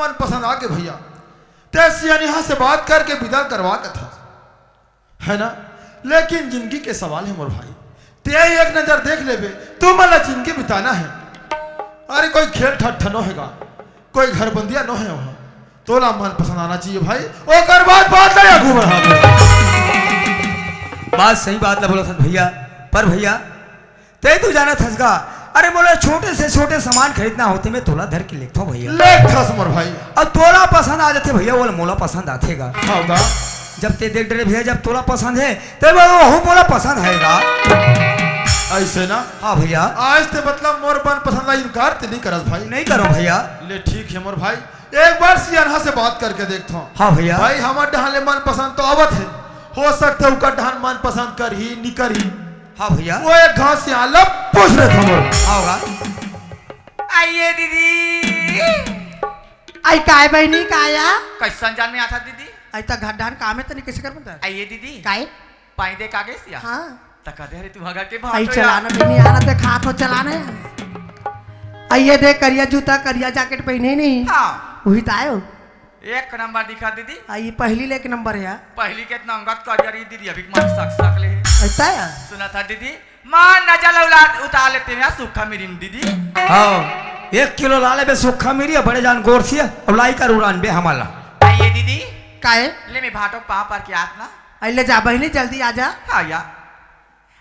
मन पसंद आके भैया तैसे यहाँ से बात करके विदा करवा के था, है ना। लेकिन जिंदगी के सवाल है मोर भाई, ते एक नजर देख लेबे तू मला जिंदगी बिताना है। अरे कोई खेल ठट्ठनो हैगा, कोई घर बंदिया न है वहाँ, तोला मन पसंद आना चाहिए भाई। ओकर बाद बात नहीं आगू बढ़ा। बात सही बात ला बोला था भैया, पर भैया ते तू जाना थसगा। अरे बोले छोटे से छोटे सामान खरीदना होते मैं तोला धर के लिखता हूँ भैया। लेख थस मोर भाई। और तोला पसंद आ जाते भैया, बोले मोला पसंद आतेगा। होगा जब ते देख डरे भैया, जब तोला पसंद है तब वो मोला पसंद हैगा। ऐसे ना। हाँ भैया, आज ते मतलब मोर मन पसंद आई इनकार ते नहीं करस भाई। नहीं करो भैया। ले ठीक है मोर भाई, एक बार सियाना से बात करके देखता हूँ। हाँ भैया। भाई हमारे ढहाले मन पसंद तो आवत है, हो सकता है उनका ढहान मन पसंद कर ही निकर ही। हाँ भैया। वो एक घास से आला पूछ रहे थे मोर। होगा। आइए दीदी। आई काय बहनी काया कैसन जान में आता दीदी? आई तो घर डान काम है तो नहीं कैसे कर बनता आइए दीदी, काय पानी दे कागज या हाँ तका दे रे तुम्हारा के आई भाटो चलाना भी नहीं आना देख हाथ हो चलाना है। आई ये देख करिया जूता करिया जैकेट पहने नहीं हां वही तो आयो। एक नंबर दिखा दीदी। आई पहली ले एक नंबर है पहली के इतना अंगत कर रही दीदी, अभी मन सक सक ले ऐसा है सुना था दीदी। मां नजल उतार लेते हैं सूखा मिरी दीदी। हाँ 1 किलो लाले बे सूखा मिरी बड़े जान गोर से और लाई कर उड़ान बे हमारा। आइए दीदी, काय ले मैं भाटो पा पर के आत ना। आई ले जा बहनी जल्दी आ जा। हां या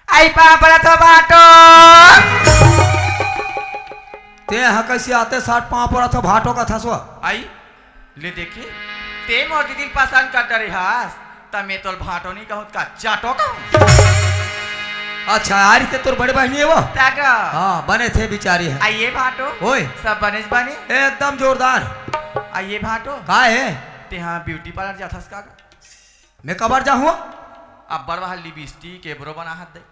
आई पा पर तो भाटो ते हाँ कैसे आते 60 पाँव पड़ा था भाटो का था सो। आई ले देखी ते मोर दीदी पसंद कर डरे हास त मैं तोल भाटो नहीं कहूं का चाटो कहूं। अच्छा यार ते तोर बड़े बहनी है वो। तागा हाँ बने थे बिचारी है। आइए भाटो ओए सब बनेज बने एकदम जोरदार। आइए भाटो का है ते हाँ ब्यूटी पार्लर जाथस का मैं कबर जाऊँ अब बड़वा लिपस्टिक एब्रो बना हाथ दे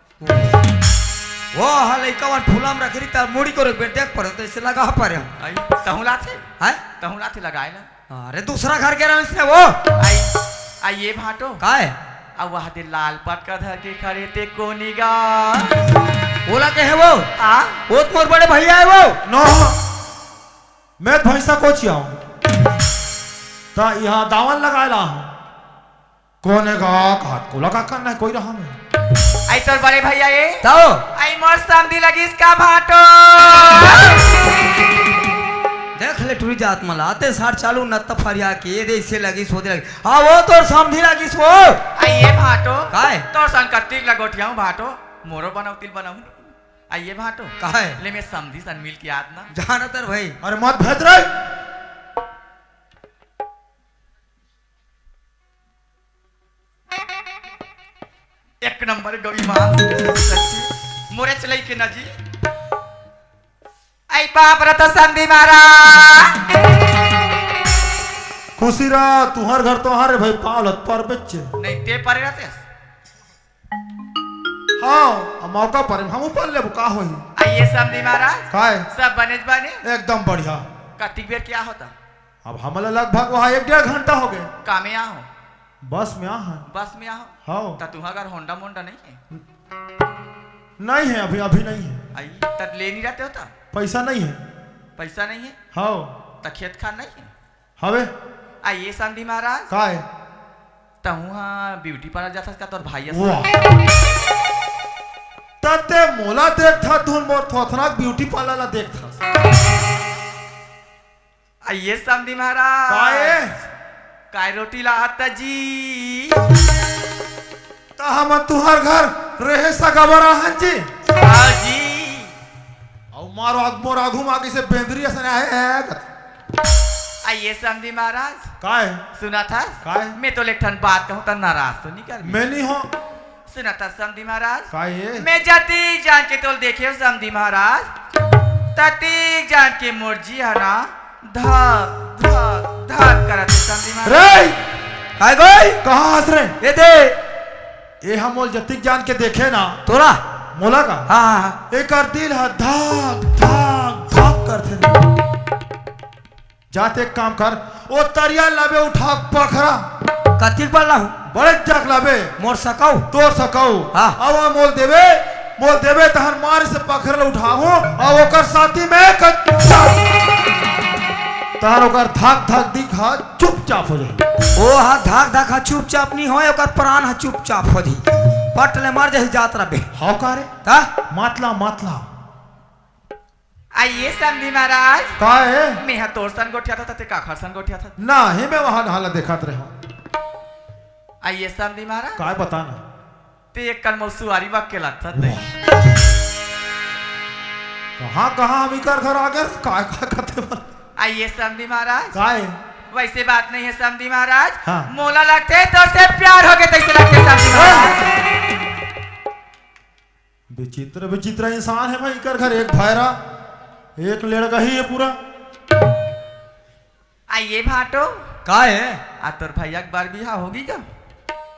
वो हाँ लड़का वन फूलाम रख रही तब मुड़ी को देख पर तो इसे लगा पर आई तहुला थे है। तहुला थे लगाए ना। अरे दूसरा घर के रहा इसने वो आई आइए भाटो का है अब वहाँ दे लाल पट का धर के खड़े ते को निगा बोला के है वो आ वो तुम्हारे बड़े भैया है वो। नो मैं भैंसा को चिया हूँ ता यहाँ दावन लगाए ला हूँ। कौन है हाथ को लगा करना है कोई रहा मैं। आई तोर बड़े भैया ये ताओ आई मोर समधी लगी इसका भाटो देख ले टूरी जात मला आते 60 चालू नत्त फरिया के दे इससे लगी सो दे लगी। हाँ वो तो समझी लगी सो। आइए भाटो काय तोर सन कत्तिक लगोटिया हूँ भाटो मोरो बनाऊ तिल बनाऊ। आइए भाटो काय ले मैं समधी सन मिल के आत ना जाना तर भाई। अरे मत भेज रहे एक नंबर गई मां मोरे चलाई के ना जी। आई बाप रे तो संधि मारा खुशी रहा तुहर घर तो हारे भाई पालत पर बच्चे नहीं ते परे रहते। हाँ मौका पर हम ऊपर ले बुका हो आइए समधी महाराज काय सब बनेज बने एकदम बढ़िया। कतिक बेर क्या होता? अब हमारे लगभग वहाँ 1-1.5 घंटा हो गए। कामे आओ बस में आ बस में आओ हाँ ता तुम्हारा घर होंडा मोंडा नहीं है? नहीं है अभी नहीं है। आई तब ले नहीं रहते होता पैसा नहीं है। पैसा नहीं है हाँ ता खेत खान नहीं है। हवे आइए संधि महाराज काय तहु हाँ ब्यूटी पार्लर जाता का तोर भाई तते मोला देख था तू मोर थोथना ब्यूटी पार्लर ला देख था। आइए समधी महाराज काय काय रोटी ला आता जी ता हम तुहर घर रहे सगा बरा हन जी हाँ जी और मारो मोर आगू मागे से बेंदरी असने है। आइए समधी महाराज काय सुना था काय मैं तो लेखन बात कहूँ तो नाराज तो नहीं कर मैं नहीं हो सुना था समधी महाराज काय मैं जाती जान के तो देखे समधी महाराज तती जान के मुर्जी है ना धक धक धक करते समधी महाराज। रे काय गई कहाँ हंस रहे ये दे ये हम मोल जतिक जान के देखे ना तोरा। मोला का हाँ हाँ एक कर दिल है धाक धाक धाक करते जाते एक काम कर ओ तरिया लाबे उठा पखरा कतिक बार लाहू बड़े जग लाबे मोर सकाऊ तोर सकाऊ हाँ। अब मोल देवे तहर मार से पखर उठाऊ और ओकर साथी में तार ओकर धाक धाक दिखा चुपचाप हो जाए। ओ हा धाक धाक हा चुपचाप नहीं होए, ओकर प्राण हा चुपचाप हो दी, पटले मर जाए जात रबे। हाउ का रे ता मातला मातला आइए समधी महाराज। का है मैं तोर सन गोठिया था ते काखर सन गोठिया था। ना ही मैं वहां हालत देखत रहे हूं। आइए समधी महाराज। का बताना ते एक कल मौसुआरी वक्त के लगता ते। कहां कहां हम कर घर आ गए का करते बल आइए समधी महाराज। का है वैसे बात नहीं है समधी महाराज। हाँ। मोला लगते तो से प्यार हो गए तैसे लगते समधी महाराज। विचित्र विचित्र इंसान है भाई कर घर, एक भैरा एक लड़का ही है पूरा। आइए भाटो। का है आ तोर भैया के बार बिहा होगी क्या?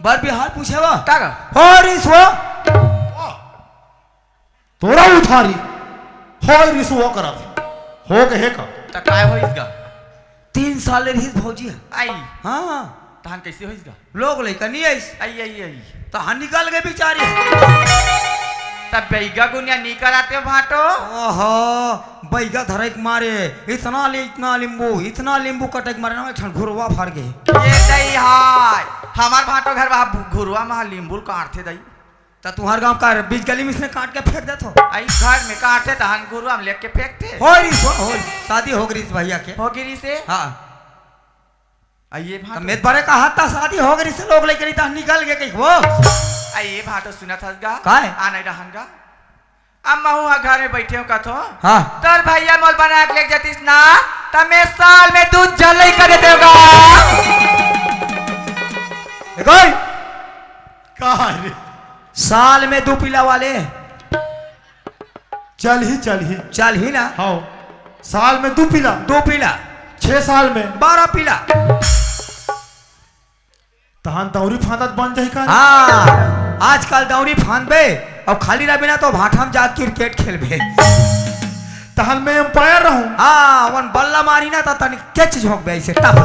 बर बिहार पूछे वा कागा हो रिसवा तोरा उठारी हो रिसुओ करत हो के है का त काय हो इसका? 3 साल रही भौजी है। आई हाँ तहन कैसे हो इसका? लोग लइका नहीं आई आई आई आई तो हाँ निकाल गए बेचारे। तब बैगा गुनिया नहीं कराते हो भाटो। ओहो बैगा धरे के मारे इतना इतना नींबू कटे के मारे ना एक घुरवा फाड़ गए। ये दई हाय हमार भाटो घर वहां घुरवा में लींबू काटते दई। तो तुम्हारे गांव का बीच गली में इसने काट के फेंक देते हो। आई घर में काटते तहन घुरवा में लेके फेंकते। हो शादी हो गई इस भैया के। हो गिरी से हाँ आइए तो भाटो। मेरे बारे का हाथ था शादी हो गई से लोग लेकर इतना निकल गए कहीं वो आइए भाटो सुना था गा काय? आ नहीं रहनगा। अब महू घर में बैठे हो कथो हाँ तोर भैया मोल बना के ले जातीस ना त मैं साल में दूध जलई कर देते होगा। देखो का रे साल में 2 पीला वाले चल ही चल ही ना हाउ साल में 2 पीला 2 पीला 6 साल में 12 पीला। तहान दौरी फादत बन जाए का हाँ आजकल दौरी फानबे और खाली रह बिना तो भाटा में जा क्रिकेट खेलबे। तहन मैं एम्पायर रहूं हाँ वन बल्ला मारी ना तो तनिक कैच झोंकबे ऐसे टप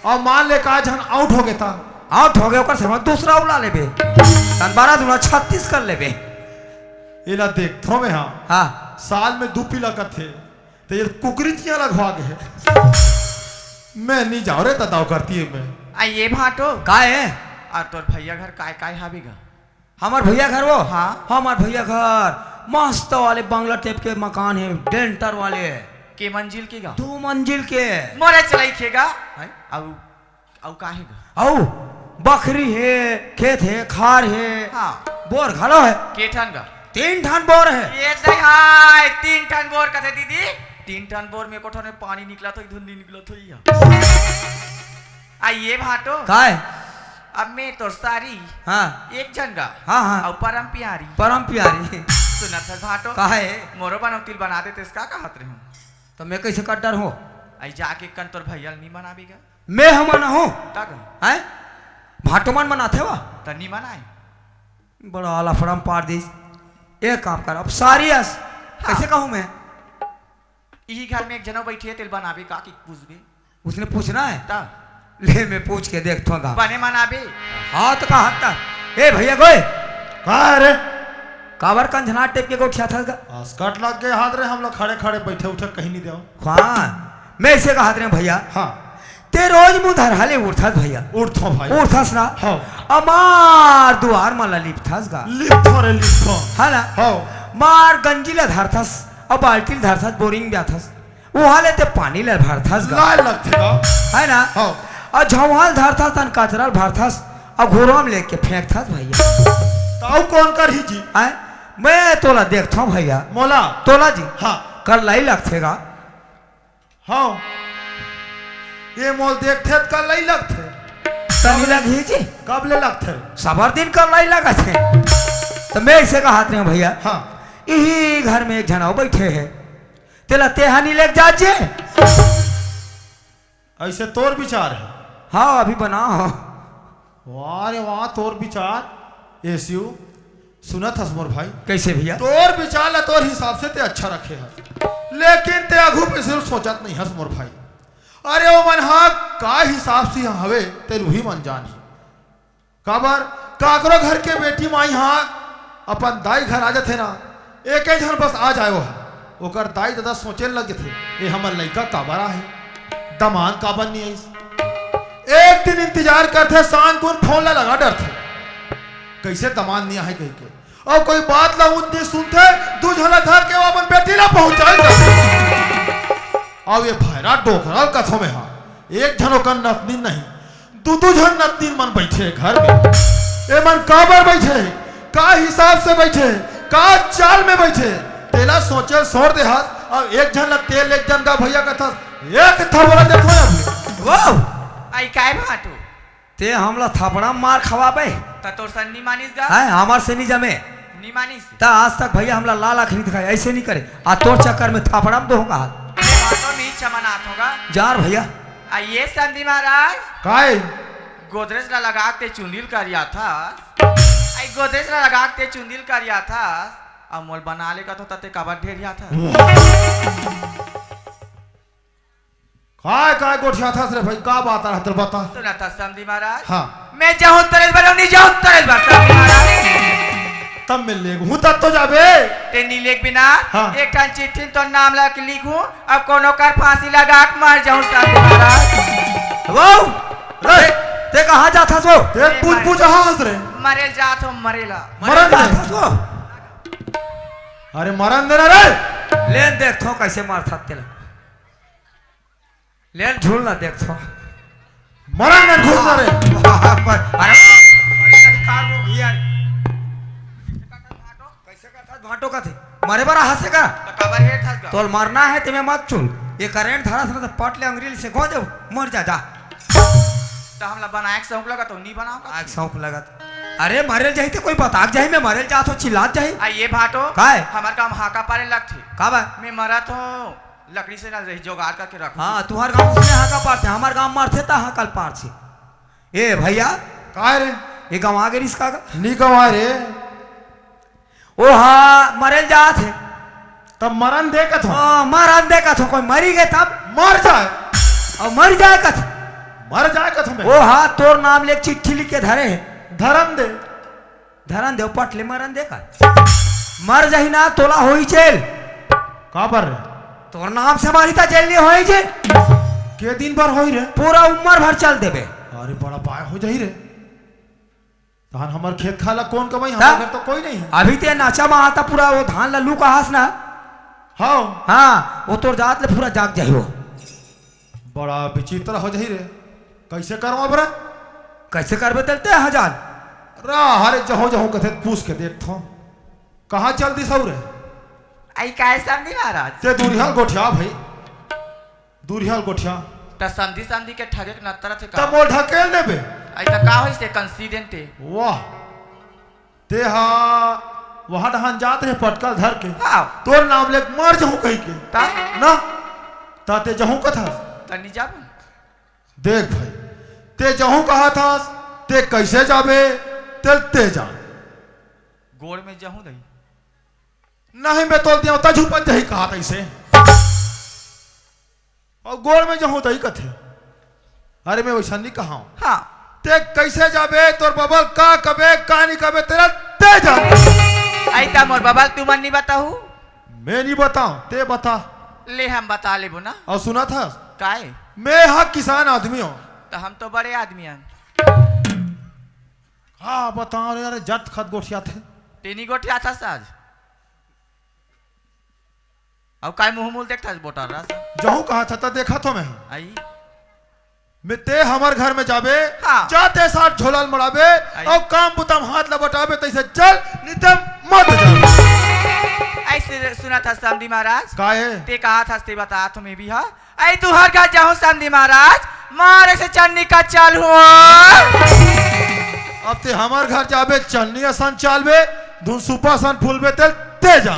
और मान ले का जहन आउट हो गए ता आउट हो गए ओकर से दूसरा उला लेबे तन 12 दूना 36 कर लेबे। इला देख थो में हां हाँ साल में 2 पीला का थे तो ये कुकरी चिया लगवा गए। मैं नहीं जाओ रे तदाव करती है मैं। आइए भाटो। का है और तोर भैया घर काय काय हाबीगा? हमार भैया घर वो हाँ। हमार भैया घर मस्त वाले बंगला टाइप के मकान है डेंटर वाले के मंजिल की गा? 2 मंजिल के। मोरे चलाई खेगा हैं? औ काहेगा? औ बकरी है खेत है खार है हाँ बोर घलो है केठन गा? 3 ठान बोर है। ये दई हाय 3 टन बोर कथे दीदी 3 टन बोर में कोठो ने पानी निकला तो धुंधी निकला तो या। आइए भाटो। का है अब मैं तो सारी हाँ एक जन गा हाँ हाँ और परम प्यारी परम प्यारी सुना था भाटो। का है मोरो बनो तिल बना देते इसका कहत रहे हूं। तो मैं कैसे कट्टर हूँ आई जाके कन तोर भैया नहीं बनाबीगा मैं हम ना हूँ तक हैं भाटोमान बनाते वा त नहीं बनाए। बड़ा आला फरम पार दी एक काम कर अब सारी अस कैसे कहूँ मैं यही घर में एक जनो बैठी है तिल बनाबी का की पूछबे उसने पूछना है ता ले मैं पूछ के देखता हूँ बने मनाबे। हाथ का हाथ तक ए भैया गोए का रे काबर कंझना टेप के गोठिया था स्कर्ट लग के हाथ रे हम लोग खड़े खड़े बैठे उठे कहीं नहीं देओ। हाँ मैं इसे कहा रहे भैया हाँ ते रोज मुँह धरहाले उठस भैया उठो भाई उठस ना हाँ अमार दुआर माला लिपथस गा लिखो रे लिखो है ना हाँ मार गंजीला धरथस और बाल्टी धरथस बोरिंग जाथस वहाँ लेते पानी ले भरथस गा लाल लगते का है ना हाँ और झवाल धरथस तन कचरा भरथस और घोड़ा में लेके फेंकथस भैया। ताऊ कौन कर ही जी आए मैं तोला देखता हूँ भैया मोला तोला जी हाँ कल लाई लगथेगा हाँ ये मोल देखते तो कल नहीं लगते तनी लगी जी कब ले लगते सबर दिन कल लाई लगा थे तो मैं इसे कहा रहे हूँ भैया हाँ यही घर में एक जना बैठे है तेला तेहानी लेके जा जे ऐसे तोर विचार है हाँ अभी बना हो वाह रे वाह तोर विचार एसियो सुना था मोर भाई कैसे भैया तोर विचार ला तोर हिसाब से ते अच्छा रखे है लेकिन ते अघू पे सिर्फ सोचत नहीं हस मोर भाई। अरे ओ मन हा का हिसाब से हवे ते रूही मन जानी काबर काकरो घर के बेटी माई हाँ अपन दाई घर आ जाते ना एक ही जन बस आ जाए वो ओकर दाई दादा सोचे लगे थे ये हमर लड़का काबर है दमान का बन नहीं आई। एक दिन इंतजार करते सांझ को फोन ला लगा डर थे कैसे दमान नहीं है कहीं के और कोई बात ला उतनी सुनते दू झला धर के वो अपन बेटी ना पहुंचाए अब ये भैरा डोकरल कथों में हाँ एक झनों का नतनीन नहीं दू झन नतनीन मन बैठे घर में ए मन काबर बैठे का हिसाब से बैठे का चाल में बैठे तेला सोचे सोड़ दे हाथ और एक झन ला तेल एक जन का भैया का था एक था बोला देखो वाह आई काय भाटू ते हमला थापड़ा मार खवाबे त तोर सन्नी मानिस गा है हमार से नहीं जमे नी मानिस ता आज तक भैया हमला लाल आँख नहीं दिखाई ऐसे नहीं करे आ तोर चक्कर में थापड़ा में दूंगा हाथ भाटो नी चमनात होगा जार भैया आ ये संधि महाराज काय गोदरेज ला लगा के चुंदिल करिया था आई गोदरेज ला लगा के चुंदिल करिया था अमोल बना लेगा तो तते कबर ढेरिया था काय गोठिया था रे भाई का बात रहा बता सुना था संधि महाराज हाँ मैं जाऊं तरेज बार नहीं जाऊं तरेज बार संधि महाराज तब मिल ले हूं तब तो जाबे ते नी लिख बिना हाँ। एक ठन चिट्ठी तो नाम ला के लिखूं अब कोनो कर फांसी लगा के मार जाऊं संधि महाराज वो ते कहाँ जाता सो ते पूछ हंस रे मरे जात हो मरेला मरन दे जाता सो अरे मरन देना रे लेन देख थो कैसे मार था तेला लेन झूल ना देख थो मरन में घुस रे अरे कार वो घिया कैसे का था भाटो का थे मारे बारा हंसे का तो कबर हेड था गा तोल मरना है तुम्हें मत चुन ये करंट धरा सरा तो पट ले अंग्रेजी से गो दे मर जा जा तो हमला बनाए के सौंप लगा तो नहीं बनाओ का आग सौंप लगा अरे मरे जाही तो कोई बता जाही मैं मरे जा तो चिल्लात जाही आ ये भाटो काय? हमार काम हाका पारे लग थे का बा मैं मरा तो लकड़ी से ना रही जोगाड़ करके रखूं हाँ तुम्हार गांव से हाँ का पार थे हमार गांव मार थे ता हाँ कल पार से ए भैया काय रे ये गांव आ गई इसका नी कमाए रे ओ हाँ मरे जा थे तब मरन दे का था मरन देखा था कोई मरी गए तब मर जाए और मर जाए कथ मर जाए का तुम्हें ओ हाँ तोर नाम ले चिट्ठी लिख के धरे है धरम दे धरन दे पटले मरन देखा मर जाही ना तोला होई जेल का पर रे तोर नाम से मारी था जेल नहीं होई जेल के दिन भर होई रे पूरा उम्र भर चल देबे अरे बड़ा बाय हो जाई रे तहन हमर खेत खाला कौन कमाई ता? हमारे घर तो कोई नहीं है अभी ते नाचा में आता पूरा वो धान लल्लू का हास ना हाँ हाँ वो तोर जात ले पूरा जाग जाही वो बड़ा विचित्र हो जाई रे कैसे करो अब रे कैसे करबे चलते हजार हरे जहो जहो कथे पूछ के देख थो कहाँ चल दी सौ रे आई काय संधि महाराज ते दूरियाल गोठिया भाई दूरियाल गोठिया तो संधि संधि के ठगे के नत्तर थे का तब मोल ढकेल देबे आई तो का होई से कंसीडेंट थे वाह ते हा वहां डहान जात रहे पटकल धर के हां तोर नाम ले मर जहूं कहीं के ता ना ताते जहूं कथा तनी जाब देख भाई ते जहूं कहा था ते कैसे जाबे ते जा गोड़ में जहूं दई नहीं मैं तोल दिया ता झुपन जही कहा था इसे और गोड़ में जहूं दही कथे अरे मैं वैसा नहीं कहा हूं हां ते कैसे जाबे तोर बबल का कबे का नहीं कबे तेरा ते जा आई ता मोर बबल तू मन नहीं बताऊ मैं नहीं बताऊं ते बता ले हम बता लेबो ना और सुना था काय मैं हाँ किसान आदमी हूँ तो हम तो बड़े आदमी हैं हाँ बताओ रे यार जट खत गोठिया थे तेनी गोठिया था साज अब काय मुंह मूल देखता बोटा रहा जहूं कहा था ता देखा तो मैं आई मैं ते हमार घर में जाबे हाँ। जाते साथ झोलाल मड़ाबे आई। और काम बुतम हाथ लबटाबे तैसे चल नितम मत जा ऐसे सुना था संधि महाराज काहे ते कहा था ते बता तुम्हें भी हाँ आई तू हर घर जाऊं संधि महाराज मारे से चन्नी का चाल हुआ अब ते हमार घर जाबे चलनी असन चालबे धुन सुपा सन फूलबे ते जा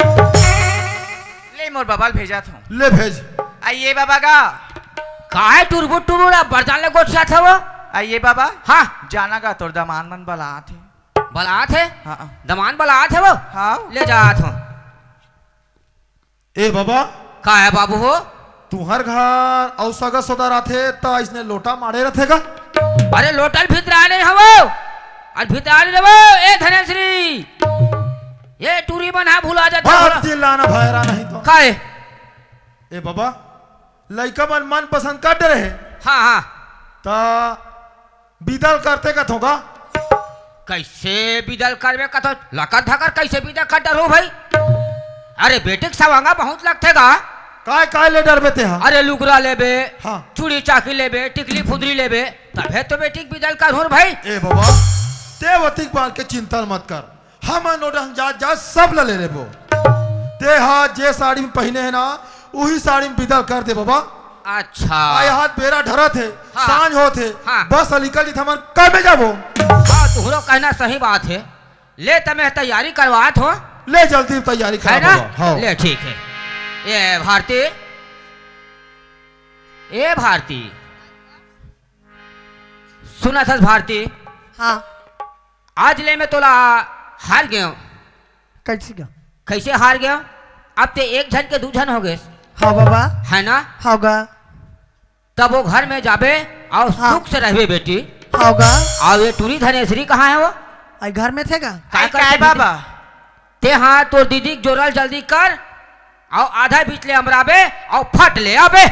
ले मोर बबल भेजा था ले भेज आइए बाबा का काहे टुरबुट टुरबुड़ा बरदान ले गोठिया था वो आइए बाबा हाँ जाना का तोर दमान मन बला थे बलात है हाँ दमान बलात है वो हाँ ले जात हो ए बाबा का है बाबू हो तुहर घर और सगा सोदा रथे तो इसने लोटा मारे रथेगा अरे लोटल भितरा नहीं हवो और भितरा नहीं देवो ए धनेश्री ये टूरी बना भूला जाता बात चिल्लाना भयरा नहीं तो काहे ए बाबा लड़का मन पसंद कर रहे हाँ हाँ ता बिदल करते कथ होगा। कैसे बिदल करवे का तो लकर धकर कैसे बिदल कर डर हो भाई। अरे बेटे सवांगा बहुत लगतेगा। काय ले डर बेते हाँ। अरे लुगरा लेबे हाँ। चूड़ी चाकी लेबे टिकली फुदरी लेबे तबे तो बेटी बिदल कर हो भाई। ए बाबा ते वतिक बात के चिंता मत कर, हम नोटन जा सब ले रे वो। ते हाँ जे साड़ी में पहने है ना वही साड़ी में बिदल कर दे बाबा। अच्छा आए हाथ बेरा ढरत है हाँ। सांझ होते हाँ। बस निकल जी हमन कब में जाबो। हाँ तुहरो कहना सही बात है। ले तमें तैयारी करवात हो ले जल्दी तैयारी है कर ना। हाँ। ले ठीक है। ये भारती ए भारती सुना था भारती हाँ आज ले मैं तोला हार गया हूं। कैसे क्या? कैसे हार गया? अब ते एक झन के दू झन हो गए हाँ बाबा है ना। होगा तब वो घर में जाबे और हाँ। सुख से रहबे बेटी। होगा। और ये टूरी धनेश्वरी कहाँ है वो? आई घर में थे का? काय काय करते बाबा ते हाँ तो दीदी जोरल जल्दी कर और आधा बीच ले अमराबे और फट ले आबे।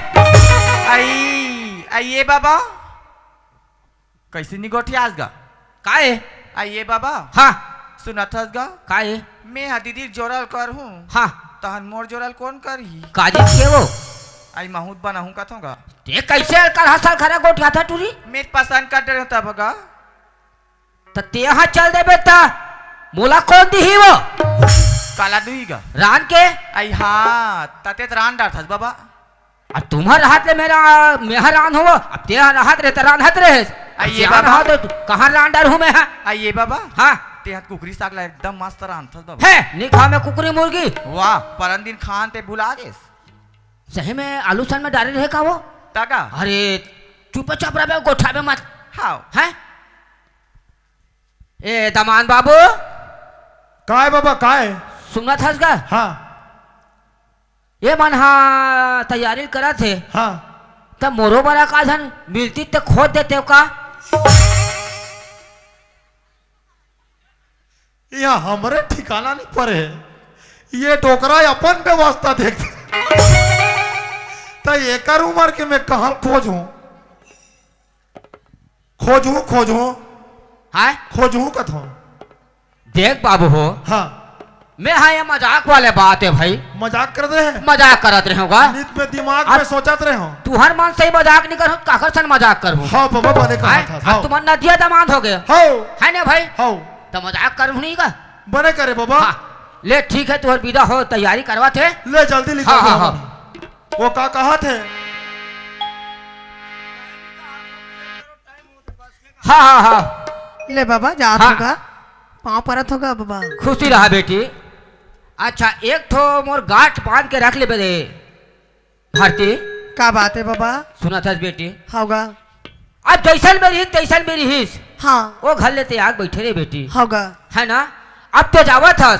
आइए बाबा कैसे निगोठी आज गा। काहे? आइए बाबा हाँ सुना था गा काहे? मैं हा दीदी जोरल कर हूँ हाँ तहन मोर जोरल कौन करी। काजी के वो आई महूत बनाऊँ कथोगा। ते कैसे कर हसल खरा गोठिया था टूरी मैं पसंद कर रहे होता बगा। तो ते यहाँ चल दे बेटा मोला कौन दी ही वो काला दुईगा रान के। आई हाँ तते रान डार था बाबा। अब तुम्हारे हाथ ले मेरा मेहर रान हो अब तेरा हाथ रहे रान हाथ रहे। आइए बाबा बाबा। तो कहाँ रान डार हूँ मैं। हाँ आइए बाबा हाँ ते हाथ कुकरी साग ला एकदम मस्त रान था बाबा। है नहीं खा मैं कुकरी मुर्गी। वाह परन दिन खान ते भुला गए सही में आलू सन में डाले रहे का वो। तगा अरे चुप चाप रहे गोठा में मत हाँ है। ए दमान बाबू काय बाबा काय। सुनना था इसका। हाँ ये मन हाँ तैयारी करा थे हाँ तब मोरो बड़ा का धन मिलती तो खोद देते का। यहाँ हमारे ठिकाना नहीं पड़े ये टोकरा अपन व्यवस्था देखते तो एकर उम्र के मैं कहाँ खोजूं है कथों। देख बाबू हो हाँ मैं हाँ ये मजाक वाले बात है भाई। मजाक कर रहे हैं मजाक करत रहे होगा नित में दिमाग में सोचत रहे हो। तू हर मन सही मजाक नहीं कर काकर सन मजाक कर हूँ। हाँ बाबा बने कहा था। अब हाँ तुम नदिया दमाद हो गए हाँ है ना भाई। हाँ तो मजाक कर नहीं का। बने करे बाबा। हाँ ले ठीक है तुम्हारी विदा हो तैयारी करवा थे। ले जल्दी लिखो। हाँ, हाँ, वो का कहा थे। हाँ हाँ हाँ ले बाबा जात हाँ। होगा पाँव परत होगा बाबा। खुशी रहा बेटी। अच्छा एक ठो मोर गांठ बांध के रख ले बे भारती। का बात है बाबा? सुना था बेटी होगा। अब जैसन मेरी हित तैसन मेरी हिस हाँ वो घर लेते आग बैठे रे बेटी होगा। है ना। अब तो जावा था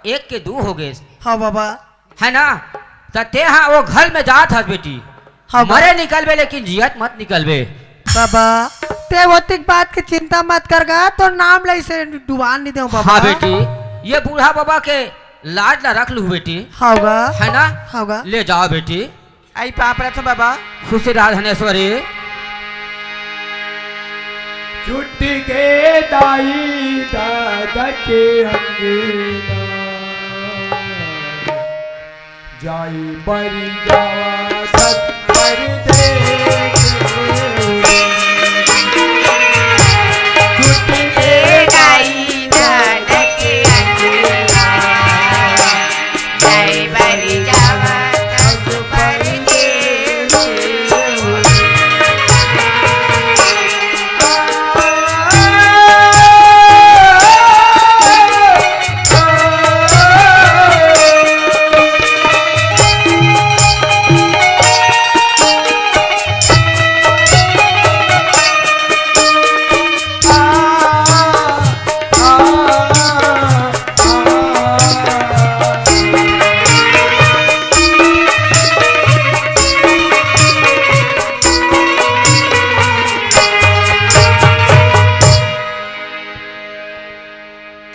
एक के दो हो गए हाँ बाबा है ना। तो ते हाँ वो घर में जा था बेटी हाँ मरे निकलबे लेकिन जियत मत निकलबे। बाबा ते वोतिक बात की चिंता मत करगा तो नाम ले से डुबान नहीं दो बाबा। हाँ बेटी ये बूढ़ा बाबा के लाड ला रख लू बेटी होगा। है ना। होगा। ले जाओ बेटी। आई पापड़ा था बाबा। खुशी रहा धनेश्वरी। छुट्टी के दाई दादा के अंगना जाई बरी जावा सत पर देश। छुट्टी के दाई दादा के अंगना जाई बरी जावा सत पर देश।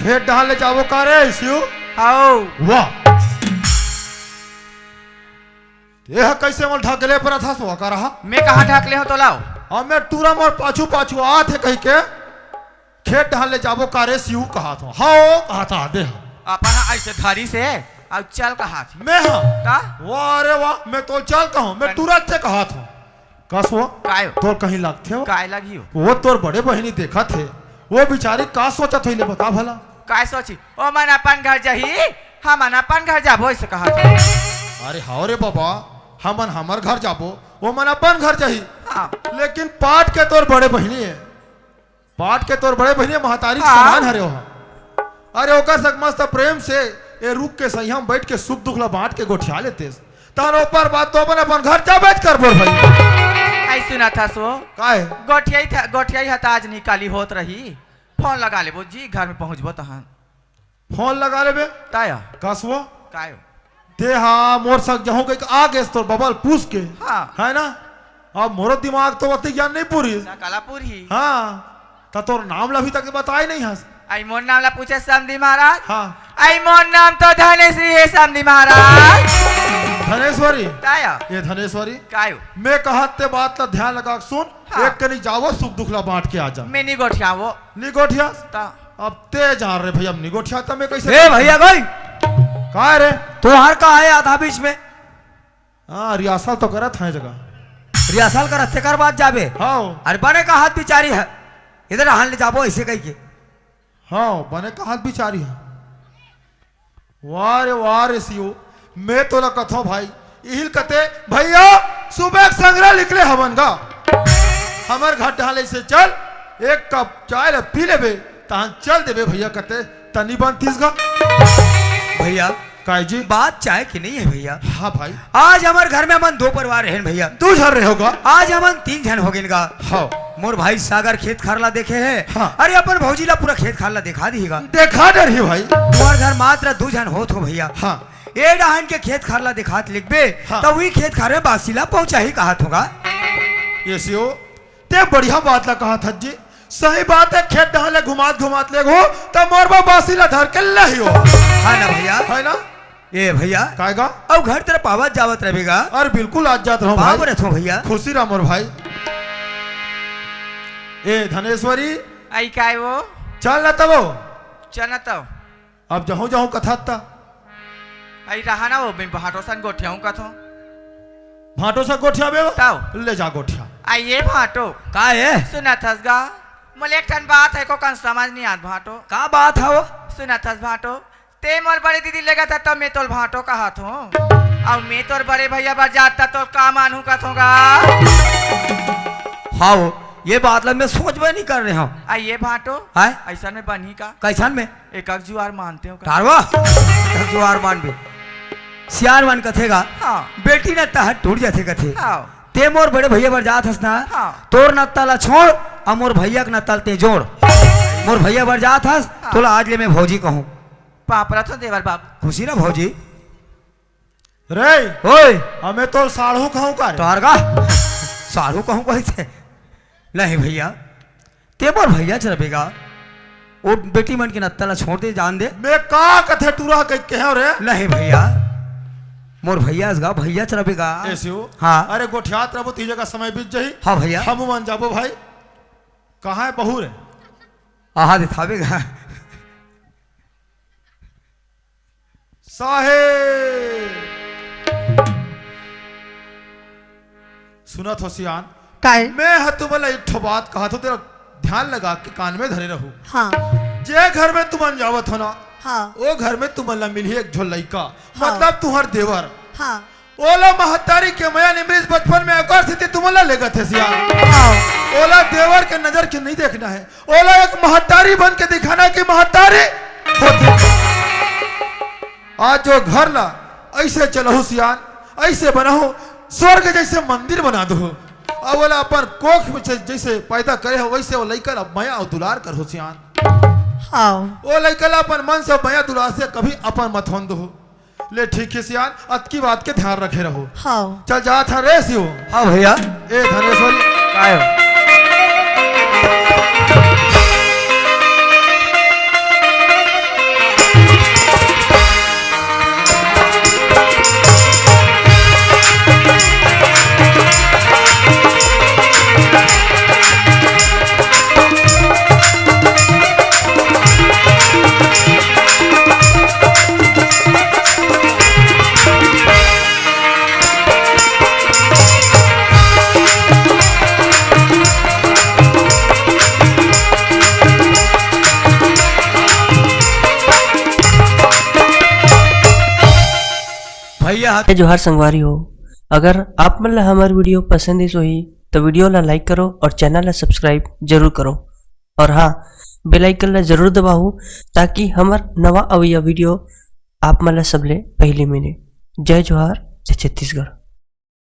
खेत डाल ले जाओ का रे शिव। आओ वाह यह कैसे मोल ढकले पर था सो का रहा मैं कहाँ ढाकले हो तो लाओ। और मैं टूरा मोर पाछू पाछू आ थे कह के खेत ढाल ले जाबो कारे सिऊ कहा था हाँ कहा था दे अपन ऐसे धारी से अब चल कहाँ थी मैं हाँ का वाह अरे वाह मैं तो चल कहूँ मैं तुरंत से कहा था कस वो काय तोर कहीं लगते हो काय लगी हो वो तोर बड़े बहनी देखा थे वो बेचारी का सोचत होइले बता भला काय सोची ओ मन अपन घर जाही हम अपन घर जाबो ऐसे कहा था। अरे हाँ रे बाबा हमन हमर घर जाबो वो मन अपन घर जाही हाँ लेकिन पाट के तोर बड़े बहनी है पाट के तोर बड़े बहनी महातारी के हाँ। समान हरे हो अरे ओकर सक मस्त प्रेम से ए रुक के सही हम बैठ के सुख दुख ला बांट के गोठिया लेते तार ऊपर बात तो अपन घर जा बैठ कर बोल भाई ऐ सुना था सो काहे गोठिया हता आज निकाली होत रही फोन लगा लेबो जी घर में पहुंचबो तहन फोन लगा लेबे ताया कसवो कायो ते हाँ मोर सक जहूं के आ गए तोर बबल पूछ के हाँ है ना अब मोरो दिमाग तो वक्त ज्ञान नहीं पूरी कलापुर ही हाँ तो तोर नाम ला अभी तक बताए नहीं हंस आई मोर नाम ला पूछे समधी महाराज हाँ आई मोर नाम तो धनेश्वरी है समधी महाराज धनेश्वरी ताया ये धनेश्वरी कायो मैं कहते बात ला ध्यान लगा के सुन हाँ। एक कनी जाओ सुख दुख ला बांट के आ जा मैं नहीं गोठिया वो निगोठिया ता अब ते जान रहे भैया अब निगोठिया तो मैं कैसे ए भैया गई कहा रे तुम्हार का है आधा बीच में हाँ रियासत तो करत है जगह रिहर्सल कर हत्ते कर बात जाबे हाँ अरे बने का हाथ बिचारी है इधर हाल ले जाबो ऐसे कही के हाँ बने का हाथ बिचारी है वाह रे सियो मैं तो कथो भाई इहिल कते भैया सुबह के संग्रह निकले हवन का हमर घर ढाले से चल एक कप चाय ले पी लेबे तहन चल देबे भैया कते तनी बनतीस गा भैया काय जी बात चाहे कि नहीं है भैया हाँ भाई आज हमारे घर में हमन 2 परिवार हैं भैया तू झर रहे होगा आज हमन 3 जन हो गिनगा हाँ मोर भाई सागर खेत खारला देखे है हाँ। अरे अपन भौजीला पूरा खेत खारला दिखा दीगा देखा डर ही भाई तुम्हार घर मात्र 2 जन होत हो भैया हाँ ए डहान के खेत खारला दिखात लिखबे हाँ। तो वही खेत खारे बासीला पहुंचा ही कहत होगा ये सियो ते बढ़िया बात ला कहा था जी सही बात है खेत डहाले घुमात ले गो तब मोरबा बासीला धर के लही हो हाँ ना भैया है ना ए भैया काएगा अब घर तरफ आवाज जावत रहेगा अरे बिल्कुल आज जात रहो बाप भाई रथो भैया खुशी रहा मोर भाई ए धनेश्वरी आई काय वो चल ना तब चल तो अब जहूं जहूं कथा ता आई रहा ना वो मैं भाटोसन गोठियाऊं का थो भाटो सा गोठिया बे ताओ ले जा गोठिया आई ये भाटो का है सुना थसगा मोले एक ठन बात है को कन समझ नहीं आत भाटो का बात है वो सुना थस भाटो ते मोर बड़े दीदी लेगा था तब मैं तोल भाटो का हाथ हूँ और मैं तोर बड़े भैया बार जाता तो का मानू का थोगा हाँ वो ये बात ला मैं सोच भी नहीं कर रहे हूँ आई ये भाटो है ऐसा में बनी का कैसन में एक जुआर मानते हो का तारवा जुआर मान बे सियार मान कथेगा हाँ बेटी न तहत टूट जाते कथे हाँ ते मोर बड़े भैया बर जात हस ना हाँ। तोर नत्ताला छोड़ और मोर भैया के नत्ताल ते जोड़ मोर भैया बर जात हस तोला आज ले मैं भौजी कहूँ पापरा तो देवर बाप खुशी ना भौजी रे ओए हमें तो साढ़ू कहूं का रे? तोहर का सारू कहूँ कैसे नहीं भैया ते मोर भैया चलबेगा वो बेटी मन के नत्ताला छोड़ दे जान दे मैं का कथे टूरा कह रे नहीं भैया मोर भैया इसगा भैया चलबेगा ऐसे हो हाँ अरे गोठियात रहो तीजे का समय बीत जाही हाँ भैया हम मान जाबो भाई कहाँ है बहू रे आहा दिखावेगा साहेब सुना थो सियान काय मैं हतु वाला एक ठो बात कहा तो तेरा ध्यान लगा के कान में धरे रहूं हाँ जे घर में तुम जावत हो ना हाँ वो घर में तुम मिली एक झो लइका मतलब तुहर देवर हाँ ओला महतारी के मया निमृत बचपन में एक और स्थिति तुमला लेगा थे सियान हाँ ओला देवर के नजर के नहीं देखना है ओला एक महतारी बन के दिखाना कि महतारी होती आज जो घर ला ऐसे चलो सियान ऐसे बनाओ स्वर्ग जैसे मंदिर बना दो अब बोला अपन कोख में जैसे पैदा करे हो वैसे वो लइका ला माया और दुलार कर हो सियान हाँ वो लइका ला अपन मन से माया दुलार से कभी अपन मत हों दो ले ठीक है सियान अत की बात के ध्यान रखे रहो हाँ चल जा था रे सियो हाँ भैया ए धनेश्वरी काय हो हाथ जोहार संगवारी हो। अगर आप मन ला हमार वीडियो पसंद इस होही तो वीडियो ला लाइक करो और चैनल ला सब्सक्राइब जरूर करो। और हाँ, बेल आइकन ला जरूर दबाओ ताकि हमार नवा अवैया वीडियो आप मन ला सबले पहले मिले। जय जोहार, जय छत्तीसगढ़।